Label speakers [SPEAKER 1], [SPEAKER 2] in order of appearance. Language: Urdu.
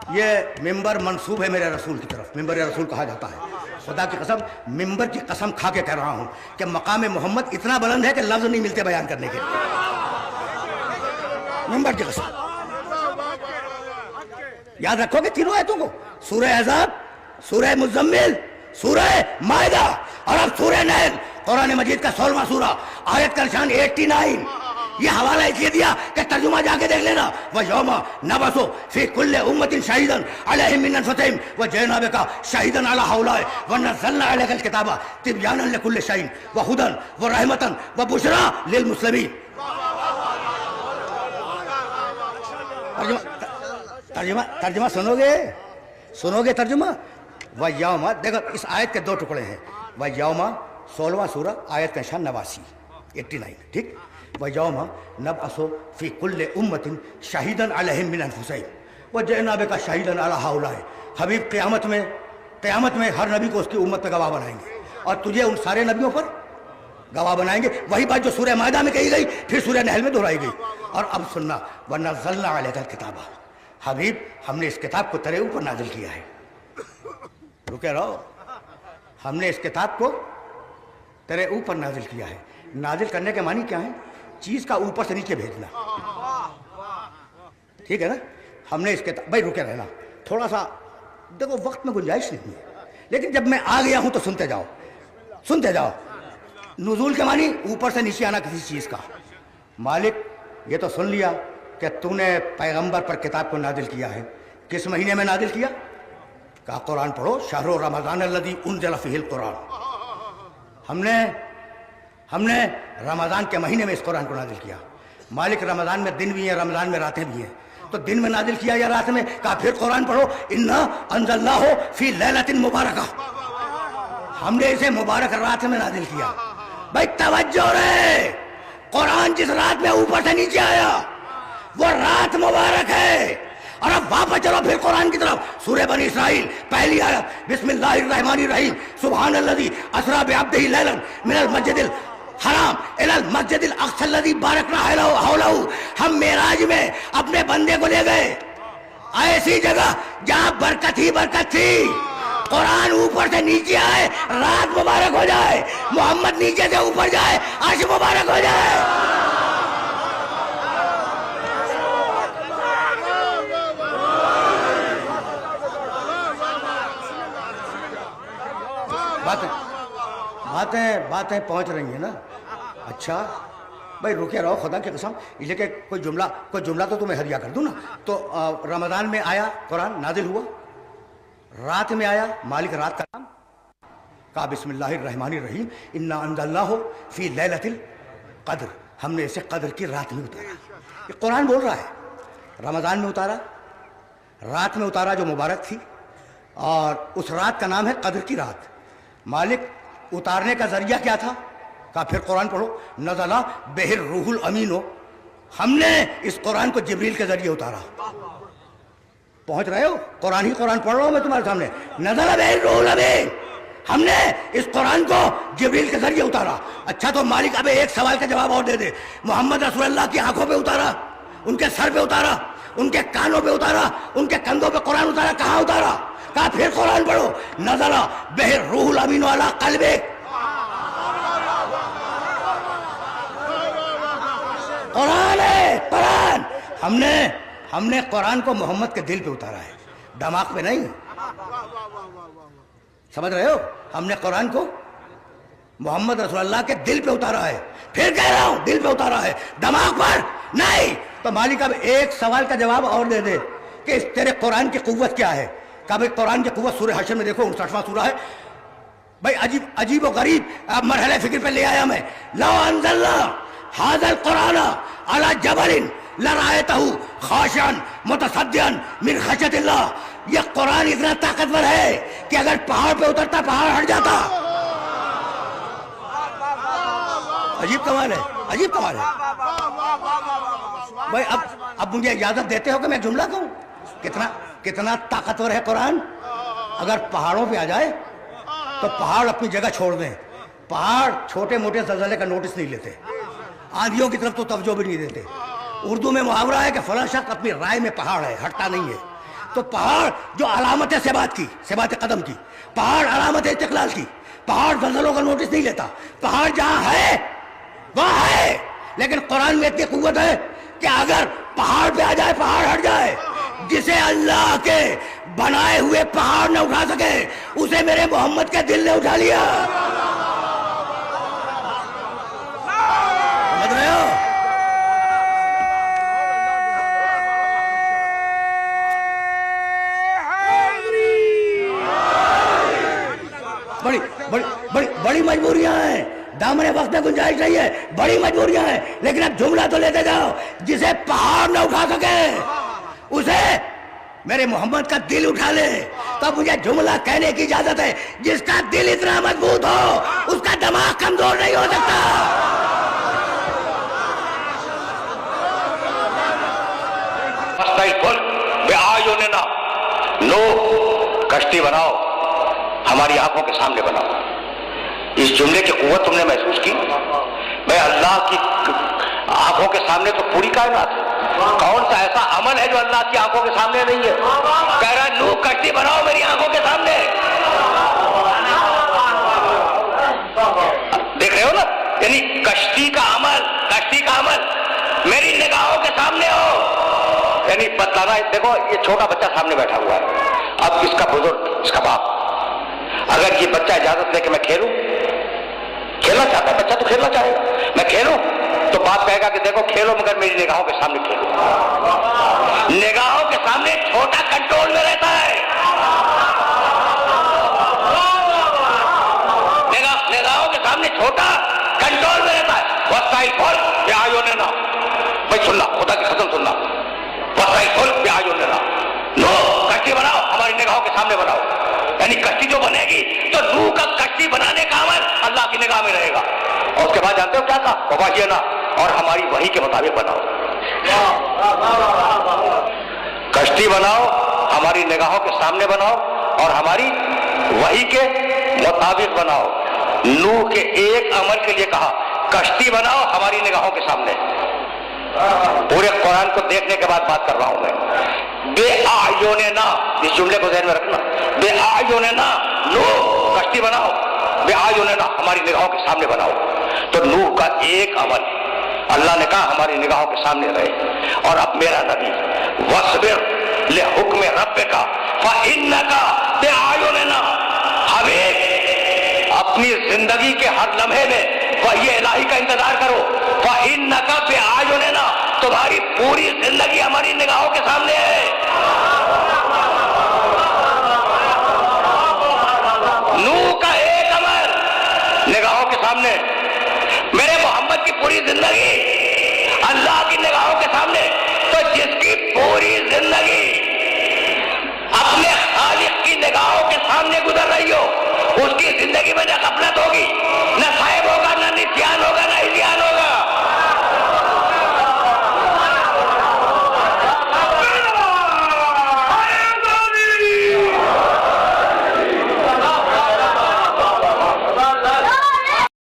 [SPEAKER 1] یہ ممبر منسوب ہے میرے رسول کی طرف، ممبر رسول کہا جاتا ہے. خدا کی قسم، ممبر کی قسم کھا کے کہہ رہا ہوں کہ مقام محمد اتنا بلند ہے کہ لفظ نہیں ملتے بیان کرنے کے. ممبر کی قسم. یاد رکھو کہ تینوں آیتوں کو، سورہ احزاب، سورہ مزمل، سورہ مائدہ اور اب سورہ نحل، قرآن مجید کا 16واں سورہ، آیت کا نشان 89. یہ حوالہ اس لیے دیا کہ ترجمہ جا کے دیکھ لینا. وَيَوْمَ نَبْعَثُ فِي كُلِّ أُمَّةٍ شَهِيدًا عَلَيْهِمْ مِنْ أَنفُسِهِمْ وَجِئْنَا بِكَ شَهِيدًا عَلَى هَؤُلَاءِ وَنَزَّلْنَا عَلَيْكَ الْكِتَابَ تِبْيَانًا لِكُلِّ شَيْءٍ وَهُدًى وَرَحْمَةً وَبُشْرَى لِلْمُسْلِمِينَ. ترجمہ سنو گے ترجمہ. وَيَوْمَ، دیکھو اس آیت کے دو ٹکڑے ہیں. وَيَوْمَ 16واں سورہ، آیت کا نشان 89 89. ٹھیک. وَيَوْمَ نَبْعَثُ فِي كُلِّ أُمَّةٍ شَهِيدًا عَلَيْهِمْ مِنْ أَنفُسِهِمْ وَجِئْنَا بِكَ شَهِيدًا عَلَى هَؤُلَاءِ. حبیب قیامت میں ہر نبی کو اس کی امت پہ گواہ بنائیں گے اور تجھے ان سارے نبیوں پر گواہ بنائیں گے. وہی بات جو سورہ مائدہ میں کہی گئی پھر سورہ نحل میں دہرائی گئی. اور اب سننا، وَنَزَّلْنَا عَلَيْكَ الْكِتَابَ، حبیب ہم نے اس کتاب کو تیرے اوپر نازل کیا ہے. رکے رہو، ہم نے اس کتاب کو تیرے اوپر نازل کیا ہے. نازل کرنے کے معنی کیا ہے؟ چیز کا اوپر سے نیچے بھیجنا. ٹھیک ہے نا. ہم نے اس کتاب، بھائی رکے رہنا تھوڑا سا، دیکھو وقت میں گنجائش نہیں ہے، لیکن جب میں آ گیا ہوں تو سنتے جاؤ. نزول کے معنی اوپر سے نیچے آنا کسی چیز کا. مالک یہ تو سن لیا کہ تو نے پیغمبر پر کتاب کو نازل کیا ہے. کس مہینے میں نازل کیا؟ کہا قرآن پڑھو، شہر رمضان الذی انزل فیہ القرآن. ہم نے رمضان کے مہینے میں اس قرآن کو نازل کیا. مالک رمضان میں دن بھی ہیں، رمضان میں راتیں بھی ہیں، تو دن میں نازل کیا یا رات میں؟ کہا پھر قرآن پڑھو، انا انزلناہ فی لیلۃ مبارکہ، ہم نے اسے مبارک رات میں نازل کیا. بھائی توجہ رہے، قرآن جس رات میں اوپر سے نیچے آیا وہ رات مبارک ہے. اور اب واپس چلو پھر قرآن کی طرف. سورہ بنی اسرائیل پہلی آیت، بسم اللہ الرحمن الرحیم، سبحان الذی اسریٰ بعبدہ لیلا من المسجد الحرام الی المسجد الاقصی الذی بارکنا حولہ. ہم معراج میں اپنے بندے کو لے گئے ایسی جگہ جہاں برکت ہی برکت تھی. قرآن اوپر سے نیچے آئے، رات مبارک ہو جائے. محمد نیچے سے اوپر جائے، عرش مبارک ہو جائے. باتیں پہنچ رہی ہیں نا. اچھا بھائی رکے رہو خدا کی قسم، اس لیے کہ کوئی جملہ تو تمہیں ہدیہ کر دوں نا. تو رمضان میں آیا قرآن، نازل ہوا. رات میں آیا، مالک رات کا نام. کہا بسم اللہ الرحمن الرحیم، انا انزلناہ فی لیلۃ القدر، ہم نے اسے قدر کی رات میں اتارا. یہ قرآن بول رہا ہے. رمضان میں اتارا، رات میں اتارا جو مبارک تھی، اور اس رات کا نام ہے قدر کی رات. مالک اتارنے کا ذریعہ کیا تھا؟ کہا پھر قرآن پڑھو، نزل بہ الروح الامین، ہم نے اس قرآن کو جبریل کے ذریعے اتارا. پہنچ رہے ہو؟ قرآن ہی قرآن پڑھ رہا ہوں میں تمہارے سامنے. نزل بہ الروح الامین، ہم نے اس قرآن کو جبریل کے ذریعے اتارا. اچھا تو مالک اب ایک سوال کا جواب اور دے دے. محمد رسول اللہ کی آنکھوں پہ اتارا، ان کے سر پہ اتارا، ان کے کانوں پہ اتارا، ان کے کندھوں پہ قرآن اتارا، کہاں اتارا؟ کہا پھر قرآن پڑھو، نزل بہ الروح الامین علی قلبک. قرآن ہے قرآن. ہم نے قرآن کو محمد کے دل پہ اتارا ہے، دماغ پہ نہیں. سمجھ رہے ہو؟ ہم نے قرآن کو محمد رسول اللہ کے دل پہ اتارا ہے. پھر کہہ رہا ہوں دل پہ اتارا ہے، دماغ پر نہیں. تو مالک اب ایک سوال کا جواب اور دے دے کہ اس تیرے قرآن کی قوت کیا ہے. کہا بھائی قرآن کی قوت سورہ حشر میں دیکھو، 59واں سورہ ہے. بھائی عجیب و غریب مرحلہ فکر پہ لے آیا میں. لو انزلنا ھذا القرآن علی جبل لرأیتہ خاشعا متصدعا من خشیۃ اللہ. یہ قرآن اتنا طاقتور ہے کہ اگر پہاڑ پہ اترتا پہاڑ ہٹ جاتا. عجیب کمال ہے، عجیب کمال ہے. بھائی اب مجھے اجازت دیتے ہو کہ میں جملہ کہوں؟ کتنا طاقتور ہے قرآن. اگر پہاڑوں پہ آ جائے تو پہاڑ اپنی جگہ چھوڑ دیں. پہاڑ چھوٹے موٹے زلزلے کا نوٹس نہیں لیتے، آندھیوں کی طرف تو توجہ بھی نہیں دیتے. اردو میں محاورہ ہے کہ فلاں شخص اپنی رائے میں پہاڑ ہے، ہٹتا نہیں ہے. تو پہاڑ جو علامت ثبات کی، ثبات قدم کی، پہاڑ علامت استقلال کی، پہاڑ زلزلوں کا نوٹس نہیں لیتا، پہاڑ جہاں ہے وہاں ہے. لیکن قرآن میں اتنی قوت ہے کہ اگر پہاڑ پہ آ جائے پہاڑ ہٹ جائے. جسے اللہ کے بنائے ہوئے پہاڑ نہ اٹھا سکے اسے میرے محمد کے دل نے اٹھا لیا. سمجھ رہے ہو؟ بڑی بڑی بڑی بڑی مجبوریاں ہیں، دامن وقت میں گنجائش نہیں ہے، بڑی مجبوریاں ہیں. لیکن اب جملہ تو لیتے جاؤ. جسے پہاڑ نہ اٹھا سکے اسے میرے محمد کا دل اٹھا لے. تو مجھے جملہ کہنے کی اجازت ہے. جس کا دل اتنا مضبوط ہو اس کا دماغ کمزور نہیں ہو سکتا.
[SPEAKER 2] نو کشتی بناؤ ہماری آنکھوں کے سامنے بناؤ. اس جملے کی قوت تم نے محسوس کی؟ بھائی اللہ کی آنکھوں کے سامنے تو پوری کائنات ہے. کون سا ایسا عمل ہے جو اللہ کی آنکھوں کے سامنے نہیں ہے؟ کہہ رہا ہے نو کشتی بناؤ میری آنکھوں کے سامنے. دیکھ رہے ہو نا، یعنی کشتی کا عمل میری نگاہوں کے سامنے ہو. یعنی بتلانا، دیکھو یہ چھوٹا بچہ سامنے بیٹھا ہوا ہے. اب اس کا بزرگ، اس کا باپ، اگر یہ بچہ اجازت لے کہ میں کھیلوں، کھیلنا چاہتا ہے بچہ تو کھیلنا چاہے گا، میں کھیلوں، تو باپ کہے گا کہ دیکھو کھیلو مگر میری نگاہوں کے سامنے کھیلو. نگاہوں کے سامنے چھوٹا کنٹرول میں رہتا ہے. نگاہوں کے سامنے چھوٹا کنٹرول میں رہتا ہے. وسائل کھول پیایوں نے نا، بھائی سننا خدا کی قسم سننا، وسائل کھول پیایوں نے نا. نو کشتی بناؤ ہماری نگاہوں کے سامنے بناؤ. یعنی کشتی جو بنے گی تو نوح کا کشتی بنانے کا عمل اللہ کی نگاہ میں رہے گا. اور اس کے بعد جانتے ہو کیا کہا؟ وحینا، اور ہماری وحی کے مطابق بناؤ. کشتی بناؤ ہماری نگاہوں کے سامنے بناؤ اور ہماری وحی کے مطابق بناؤ. نوح کے ایک عمل کے لیے کہا کشتی بناؤ ہماری نگاہوں کے سامنے. پورے قرآن کو دیکھنے کے بعد بات کر رہا ہوں میں. بے اعیننا، اس جملے کو ذہن میں رکھنا. بے اعیننا نوح کشتی بناؤ، بے اعیننا ہماری نگاہوں کے سامنے بناؤ. تو نوح کا ایک عمل اللہ نے کہا ہماری نگاہوں کے سامنے رہے. اور اب میرا نبی وَاصْبِرْ لِحُکْمِ رَبِّکَ فَإِنَّکَ بِأَعْیُنِنَا، ہمیں اپنی زندگی کے ہر لمحے میں وحی الہی کا انتظار کرو. فَإِنَّكَ بِأَعْیُنِنَا، تمہاری پوری زندگی ہماری نگاہوں کے سامنے ہے. نوح کا ایک عمل نگاہوں کے سامنے، میرے محمد کی پوری زندگی اللہ کی نگاہوں کے سامنے. تو جس کی پوری زندگی اپنے خالق کی نگاہوں کے سامنے گزر رہی ہو اس کی